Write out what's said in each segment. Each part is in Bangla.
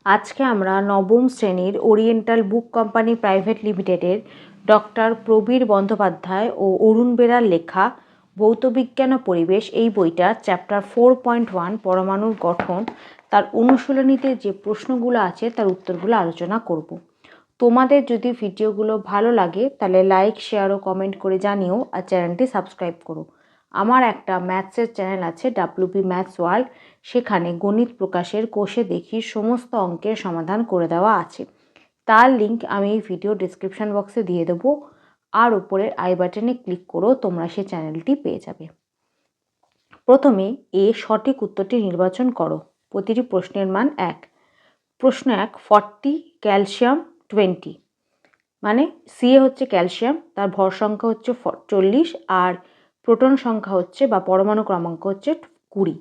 আজকে আমরা নবম শ্রেণীর ওরিয়েন্টাল বুক কোম্পানি প্রাইভেট লিমিটেডের ডক্টর প্রবীর বন্দ্যোপাধ্যায় ও অরুণ বেরার লেখা ভৌতবিজ্ঞান ও পরিবেশ এই বইটার চ্যাপ্টার 4.1 পরমাণুর গঠন তার অনুশীলনীতে যে প্রশ্নগুলো আছে তার উত্তরগুলো আলোচনা করব। তোমাদের যদি ভিডিওগুলো ভালো লাগে তাহলে লাইক, শেয়ার ও কমেন্ট করে জানিও, আর চ্যানেলটি সাবস্ক্রাইব করো। আমার একটা ম্যাথসের চ্যানেল আছে WP ম্যাথস ওয়ার্ল্ড, সেখানে গণিত প্রকাশের কোষে দেখি সমস্ত অঙ্কের সমাধান করে দেওয়া আছে। তার লিঙ্ক আমি এই ভিডিও ডিসক্রিপশন বক্সে দিয়ে দেবো, আর উপরের আই বাটনে ক্লিক করো, তোমরা সেই চ্যানেলটি পেয়ে যাবে। প্রথমে সঠিক উত্তরটি নির্বাচন করো। প্রতিটি প্রশ্নের মান 1। প্রশ্ন 1, 40 ক্যালসিয়াম 20, মানে সি হচ্ছে ক্যালসিয়াম, তার ভর সংখ্যা হচ্ছে 40 আর প্রোটন সংখ্যা হচ্ছে বা পরমাণু ক্রমাঙ্ক হচ্ছে 20।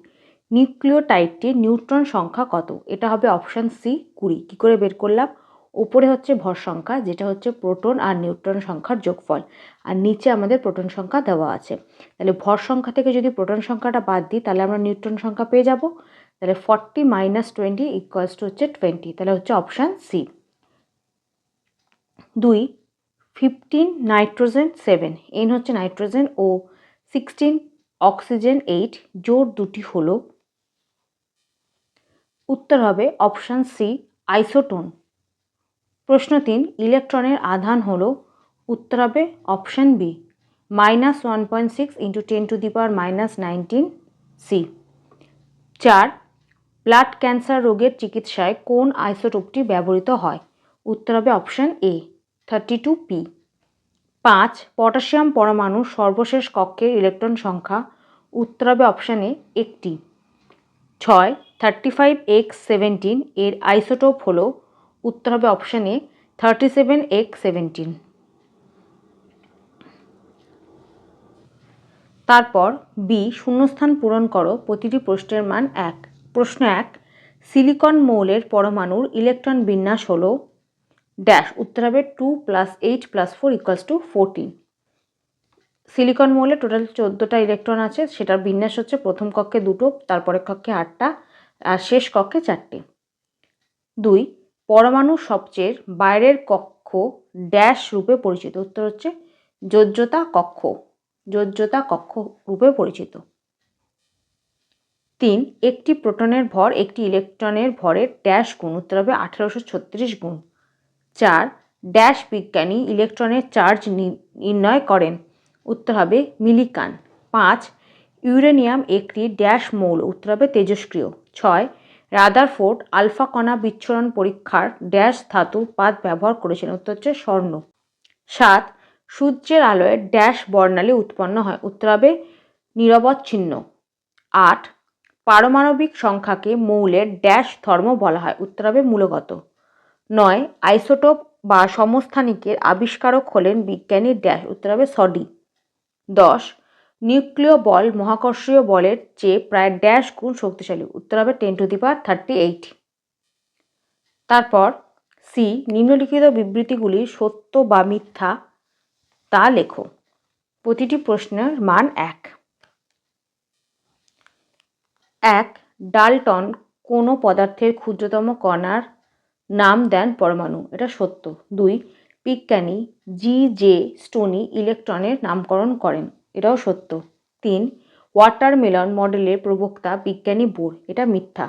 নিউক্লিওটাইডটির নিউট্রন সংখ্যা কত? এটা হবে অপশান সি 20। কী করে বের করলাম? উপরে হচ্ছে ভর সংখ্যা, যেটা হচ্ছে প্রোটন আর নিউট্রন সংখ্যার যোগফল, আর নিচে আমাদের প্রোটন সংখ্যা দেওয়া আছে। তাহলে ভর সংখ্যা থেকে যদি প্রোটন সংখ্যাটা বাদ দিই তাহলে আমরা নিউট্রন সংখ্যা পেয়ে যাব। তাহলে 40 - 20 = হচ্ছে 20, তাহলে হচ্ছে অপশান সি। 2, 15 নাইট্রোজেন 7, এন হচ্ছে নাইট্রোজেন ও 16 অক্সিজেন 8, জোড় দুটি হলো। উত্তর হবে অপশান সি আইসোটোন। প্রশ্ন 3, ইলেকট্রনের আধান হলো। উত্তর হবে option B -1.6 × 10⁻⁻19 C. 4, blood cancer রোগের চিকিৎসায় কোন আইসোটোপটি ব্যবহৃত হয়? উত্তর হবে অপশান এ 32p। 5, পটাশিয়াম পরমাণুর সর্বশেষ কক্ষের ইলেকট্রন সংখ্যা। উত্তর হবে অপশান এ 1টি। 6, 35X17 এর আইসোটোপ হলো। উত্তর হবে অপশান এ 37X17। তারপর বি, শূন্যস্থান পূরণ করো। প্রতিটি প্রশ্নের মান 1। প্রশ্ন 1, সিলিকন মৌলের পরমাণুর ইলেকট্রন বিন্যাস হলো ড্যাশ। উত্তর হবে 2 + 8 + 4 = 14। সিলিকন মৌলে টোটাল 14টা ইলেকট্রন আছে, সেটার বিন্যাস হচ্ছে প্রথম কক্ষে 2টো, তারপরের কক্ষে 8টা, আর শেষ কক্ষে 4টে। 2, পরমাণুর সবচেয়ে বাইরের কক্ষ ড্যাশ রূপে পরিচিত। উত্তর হচ্ছে যোজ্যতা কক্ষ, যোজ্যতা কক্ষ রূপে পরিচিত। 3, একটি প্রোটনের ভর একটি ইলেকট্রনের ভরের ড্যাশ গুণ। উত্তর হবে 1836 গুণ। 4, ড্যাশ বিজ্ঞানী ইলেকট্রনের চার্জ নির্ণয় করেন। উত্তর হবে মিলিকান। 5, ইউরেনিয়াম একটি ড্যাশ মৌল। উত্তর হবে তেজস্ক্রিয়। 6, রাদারফোর্ড আলফা কণা বিচ্ছুরণ পরীক্ষার ড্যাশ ধাতুর পাত ব্যবহার করেছেন। উত্তর হচ্ছে স্বর্ণ। 7, সূর্যের আলোয় ড্যাশ বর্ণালী উৎপন্ন হয়। উত্তর হবে নিরবচ্ছিন্ন। 8, পারমাণবিক সংখ্যাকে মৌলের ড্যাশ ধর্ম বলা হয়। উত্তর হবে মূলগত। 9, আইসোটোপ বা সমস্থানিকের আবিষ্কারক হলেন বিজ্ঞানী ড্যাশ। উত্তর হবে সডি। 10, নিউক্লিয় বল মহাকর্ষীয় বলের চেয়ে প্রায় ড্যাশ গুণ শক্তিশালী। উত্তর হবে 10⁻38। তারপর সি, নিম্নলিখিত বিবৃতিগুলি সত্য বা মিথ্যা তা লেখো। প্রতিটি প্রশ্নের মান 1। 1, ডাল্টন কোনো পদার্থের ক্ষুদ্রতম কণার নাম দেন পরমাণু। এটা সত্য। 2, বিজ্ঞানী G.J. স্টোনি ইলেকট্রনের নামকরণ করেন। এটাও সত্য। 3, ওয়াটারমেলন মডেলের প্রবক্তা বিজ্ঞানী বোর। এটা মিথ্যা।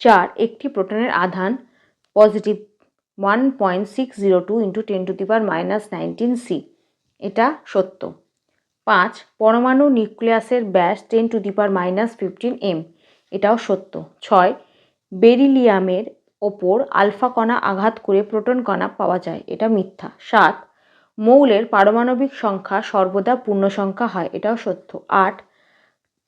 4, একটি প্রোটনের আধান পজিটিভ 1.602 × 10⁻⁻19 সি। এটা সত্য। 5, পরমাণু নিউক্লিয়াসের ব্যাস 10⁻⁻15 এম। এটাও সত্য। 6, বেরিলিয়ামের ওপর আলফা কণা আঘাত করে প্রোটন কণা পাওয়া যায়। এটা মিথ্যা। 7, মৌলের পারমাণবিক সংখ্যা সর্বদা পূর্ণ সংখ্যা হয়। এটাও সত্য। 8,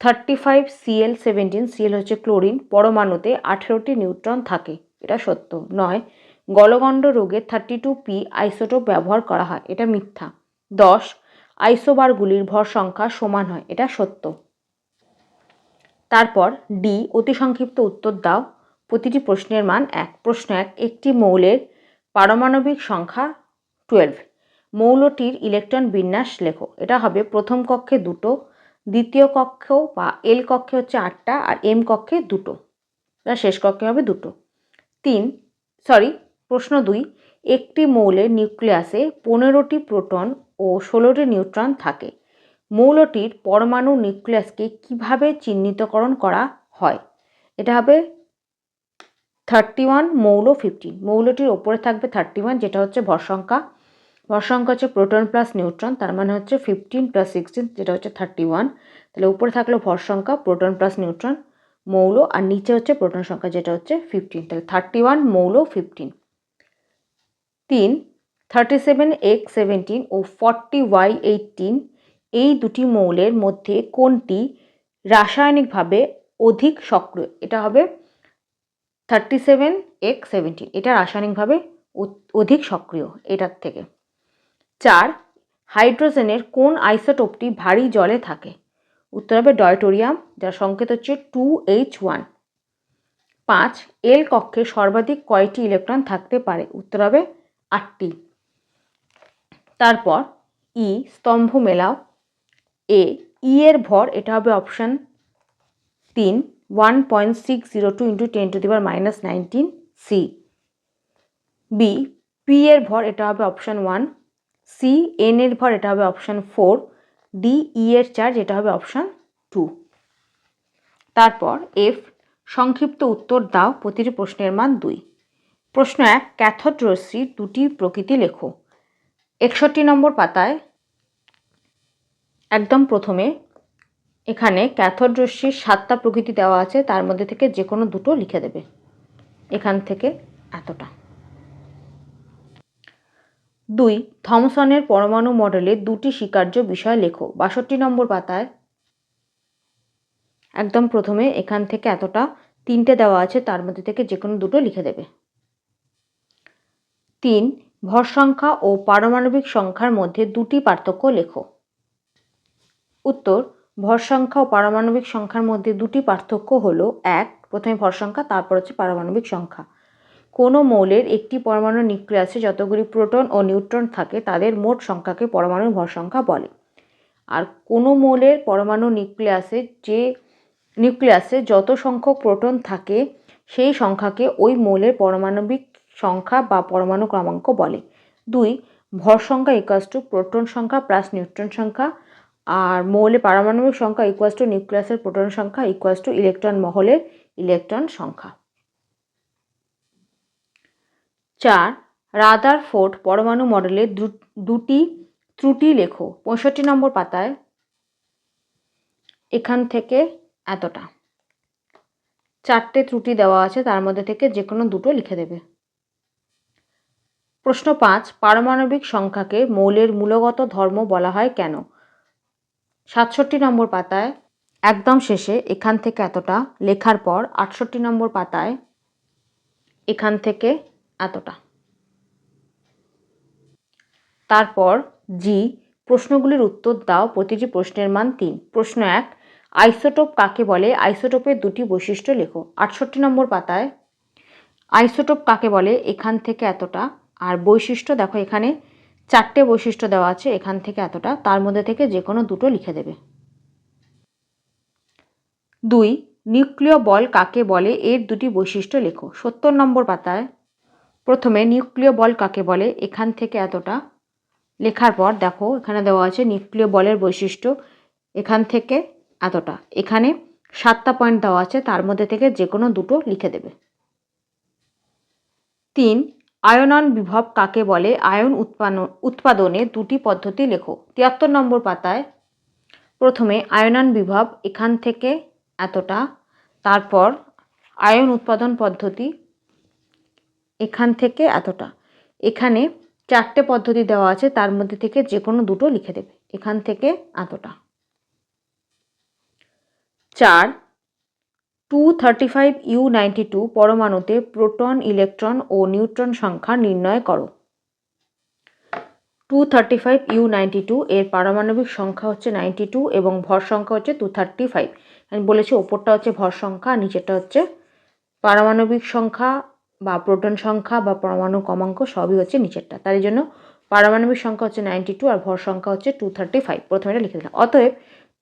35Cl17, Cl হচ্ছে ক্লোরিন, পরমাণুতে 18টি নিউট্রন থাকে। এটা সত্য। 9, গলগণ্ড রোগে 32p আইসোটোপ ব্যবহার করা হয়। এটা মিথ্যা। 10, আইসোবারগুলির ভর সংখ্যা সমান হয়। এটা সত্য। তারপর ডি, অতি সংক্ষিপ্ত উত্তর দাও। প্রতিটি প্রশ্নের মান 1। প্রশ্ন 1, একটি মৌলের পারমাণবিক সংখ্যা 12। মৌলটির ইলেকট্রন বিন্যাস লেখো। এটা হবে প্রথম কক্ষে 2টো, দ্বিতীয় কক্ষ বা এল কক্ষে হচ্ছে 8টা, আর এম কক্ষে 2টো। তার শেষ কক্ষে হবে 2টো। প্রশ্ন 2, একটি মৌলের নিউক্লিয়াসে 15টি প্রোটন ও 16টি নিউট্রন থাকে। মৌলটির পরমাণু নিউক্লিয়াসকে কিভাবে চিহ্নিতকরণ করা হয়? এটা হবে 31 মৌল 15। মৌলটির ওপরে থাকবে 31, যেটা হচ্ছে ভর সংখ্যা হচ্ছে প্রোটন প্লাস নিউট্রন, তার মানে হচ্ছে 15 + 16, যেটা হচ্ছে 31। তাহলে উপরে থাকলো ভর সংখ্যা প্রোটন প্লাস নিউট্রন মৌল, আর নিচে হচ্ছে প্রোটন সংখ্যা, যেটা হচ্ছে 15। তাহলে 31 মৌল 15। 3, 37X17 ও 40Y18 এই দুটি মৌলের মধ্যে কোনটি রাসায়নিকভাবে অধিক সক্রিয়? এটা হবে 37X17, এটা রাসায়নিকভাবে অধিক সক্রিয় এটার থেকে। 4, হাইড্রোজেনের কোন আইসোটোপটি ভারী জলে থাকে? উত্তর হবে ডয়টোরিয়াম, যার সংকেত হচ্ছে 2H1। 5, এল কক্ষে সর্বাধিক কয়টি ইলেকট্রন থাকতে পারে? উত্তর হবে 8টি। তারপর ই, স্তম্ভ মেলাও। ই এর ভর, এটা হবে অপশান 3, 1.602 × 10⁻19 সি। বি, পি এর ভর, এটা হবে অপশান 1। সি, এন এর ভর, এটা হবে অপশান 4। ডি, ই এর চার্জ, এটা হবে অপশান 2। তারপর এফ, সংক্ষিপ্ত উত্তর দাও, প্রতিটি প্রশ্নের মান 2। প্রশ্ন 1, ক্যাথোড রশ্মির দুটি প্রকৃতি লেখো। 61 নম্বর পাতায় একদম প্রথমে এখানে ক্যাথোড রশ্মির 7টা প্রকৃতি দেওয়া আছে, তার মধ্যে থেকে যে কোনো দুটো লিখে দেবে। এখান থেকে এতটা। 2, থমসনের পরমাণু মডেলের দুটি স্বীকার্য বিষয় লেখো। 62 নম্বর পাতায় একদম প্রথমে এখান থেকে এতটা 3টে দেওয়া আছে, তার মধ্যে থেকে যে কোনো দুটো লিখে দেবে। 3, ভর সংখ্যা ও পারমাণবিক সংখ্যার মধ্যে দুটি পার্থক্য লেখো। উত্তর, ভর সংখ্যা ও পারমাণবিক সংখ্যার মধ্যে দুটি পার্থক্য হলো: 1, প্রথমে ভর সংখ্যা, তারপর হচ্ছে পারমাণবিক সংখ্যা। কোনো মৌলের একটি পরমাণু নিউক্লিয়াসে যতগুলি প্রোটন ও নিউট্রন থাকে তাদের মোট সংখ্যাকে পরমাণুর ভর সংখ্যা বলে। আর কোনো মৌলের পরমাণু নিউক্লিয়াসে যত সংখ্যক প্রোটন থাকে সেই সংখ্যাকে ওই মৌলের পারমাণবিক সংখ্যা বা পরমাণু ক্রমাঙ্ক বলে। 2, ভর সংখ্যা = প্রোটন সংখ্যা প্লাস নিউট্রন সংখ্যা, আর মৌলের পারমাণবিক সংখ্যা = নিউক্লিয়াসের প্রোটন সংখ্যা = ইলেকট্রন মহলের ইলেকট্রন সংখ্যা। 4, রাদারফোর্ড পরমাণু মডেলের দুটি ত্রুটি লেখো। 65 নম্বর পাতায় এখান থেকে এতটা 4টে ত্রুটি দেওয়া আছে, তার মধ্যে থেকে যে কোনো দুটো লিখে দেবে। প্রশ্ন 5, পারমাণবিক সংখ্যাকে মৌলের মূলগত ধর্ম বলা হয় কেন? 67 নম্বর পাতায় একদম শেষে এখান থেকে এতটা লেখার পর 68 নম্বর পাতায় এখান থেকে এতটা। তারপর জি, প্রশ্নগুলির উত্তর দাও, প্রতিটি প্রশ্নের মান 3। প্রশ্ন 1, আইসোটোপ কাকে বলে? আইসোটোপের দুটি বৈশিষ্ট্য লেখো। 68 নম্বর পাতায় আইসোটোপ কাকে বলে, এখান থেকে এতটা। আর বৈশিষ্ট্য দেখো, এখানে 4টে বৈশিষ্ট্য দেওয়া আছে, এখান থেকে এতটা, তার মধ্যে থেকে যে কোনো দুটো লিখে দেবে। 2, নিউক্লিয় বল কাকে বলে? এর দুটি বৈশিষ্ট্য লেখো। 70 নম্বর পাতায় প্রথমে নিউক্লিয় বল কাকে বলে, এখান থেকে এতটা লেখার পর দেখো এখানে দেওয়া আছে নিউক্লিয় বলের বৈশিষ্ট্য, এখান থেকে এতটা। এখানে 7টা পয়েন্ট দেওয়া আছে, তার মধ্যে থেকে যে কোনো দুটো লিখে দেবে। 3, আয়নন বিভব কাকে বলে? আয়ন উৎপাদনে দুটি পদ্ধতি লেখো। 73 নম্বর পাতায় প্রথমে আয়নন বিভব, এখান থেকে এতটা, তারপর আয়ন উৎপাদন পদ্ধতি, এখান থেকে এতটা। এখানে 4টে পদ্ধতি দেওয়া আছে, তার মধ্যে থেকে যে কোনো দুটো লিখে দেবে। এখান থেকে এতটা। 4, 235U92 পরমাণুতে প্রোটন, ইলেকট্রন ও নিউট্রন সংখ্যা নির্ণয় করো। 235U92 এর পারমাণবিক সংখ্যা হচ্ছে 92 এবং ভর সংখ্যা হচ্ছে 235। আমি বলেছি ওপরটা হচ্ছে ভর সংখ্যা, নিচেরটা হচ্ছে পারমাণবিক সংখ্যা বা প্রোটন সংখ্যা বা পরমাণু ক্রমাঙ্ক, সবই হচ্ছে নিচেরটা। তার জন্য পারমাণবিক সংখ্যা হচ্ছে 92 আর ভর সংখ্যা হচ্ছে 235। প্রথমে এটা লিখে দিলাম। অতএব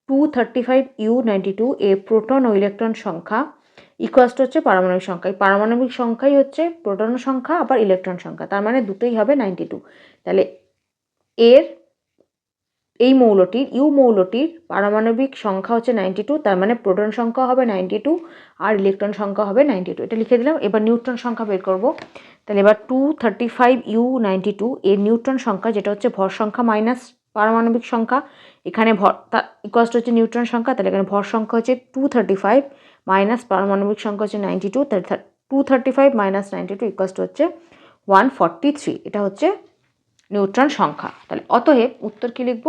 235U92 এর প্রোটন ও ইলেকট্রন সংখ্যা ইকুয়ালস টু হচ্ছে পারমাণবিক সংখ্যা। এই পারমাণবিক সংখ্যাই হচ্ছে প্রোটন সংখ্যা আবার ইলেকট্রন সংখ্যা, তার মানে দুটোই হবে 92। তাহলে এর এই মৌলটির ইউ মৌলটির পারমাণবিক সংখ্যা হচ্ছে 92, তার মানে প্রোটন সংখ্যা হবে 92 আর ইলেকট্রন সংখ্যা হবে 92। এটা লিখে দিলাম। এবার নিউট্রন সংখ্যা বের করব। তাহলে এবার 235U92 এর নিউট্রন সংখ্যা, যেটা হচ্ছে ভর সংখ্যা মাইনাস পারমাণবিক সংখ্যা, এখানে ভর ইকুয়ালস টু হচ্ছে নিউট্রন সংখ্যা, তাহলে এখানে ভর সংখ্যা হচ্ছে 235 মাইনাস পারমাণবিক সংখ্যা হচ্ছে 92, তাহলে 235 মাইনাস 92 ইকুয়ালস টু হচ্ছে 143। এটা হচ্ছে নিউট্রন সংখ্যা। তাহলে অতএব উত্তর কী লিখব?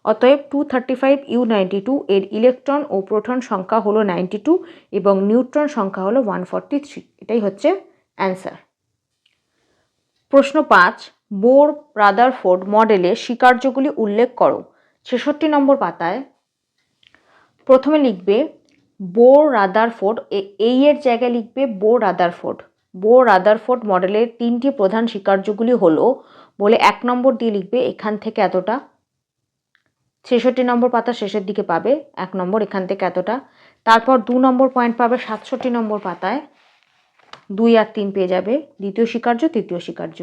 অতএব 235U92 এর ইলেকট্রন ও প্রোটন সংখ্যা হলো 92 এবং নিউট্রন সংখ্যা হলো 143। এটাই হচ্ছে অ্যান্সার। প্রশ্ন 5, বোর রাদারফোর্ড মডেলের স্বীকার্যগুলি উল্লেখ করো। 66 নম্বর পাতায় প্রথমে লিখবে বোর রাদারফোর্ড, এই এর জায়গায় লিখবে বোর রাদারফোর্ড। বোর রাদারফোর্ড মডেলের 3টি প্রধান স্বীকার্যগুলি হলো বলে 1 নম্বর দিয়ে লিখবে এখান থেকে এতটা। 66 নম্বর পাতা শেষের দিকে পাবে 1 নম্বর এখান থেকে এতটা। তারপর 2 নম্বর পয়েন্ট পাবে 67 নম্বর পাতায়, 2 আর 3 পেয়ে যাবে দ্বিতীয় স্বীকার্য তৃতীয় স্বীকার্য।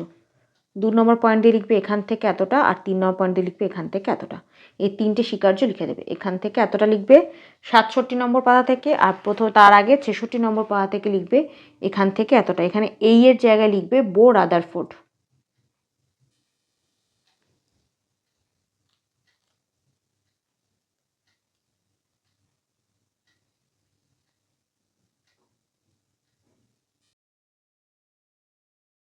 2 নম্বর পয়েন্ট দিয়ে লিখবে এখান থেকে এতটা আর 3 নম্বর পয়েন্ট দিয়ে লিখবে এখান থেকে এতটা। এই 3টে স্বীকার্য লিখে দেবে। এখান থেকে এতটা লিখবে 67 নম্বর পাতা থেকে, আর তার আগে 66 নম্বর পাতা থেকে লিখবে এখান থেকে এতটা। এখানে এই এর জায়গায় লিখবে বোর রাদারফোর্ড।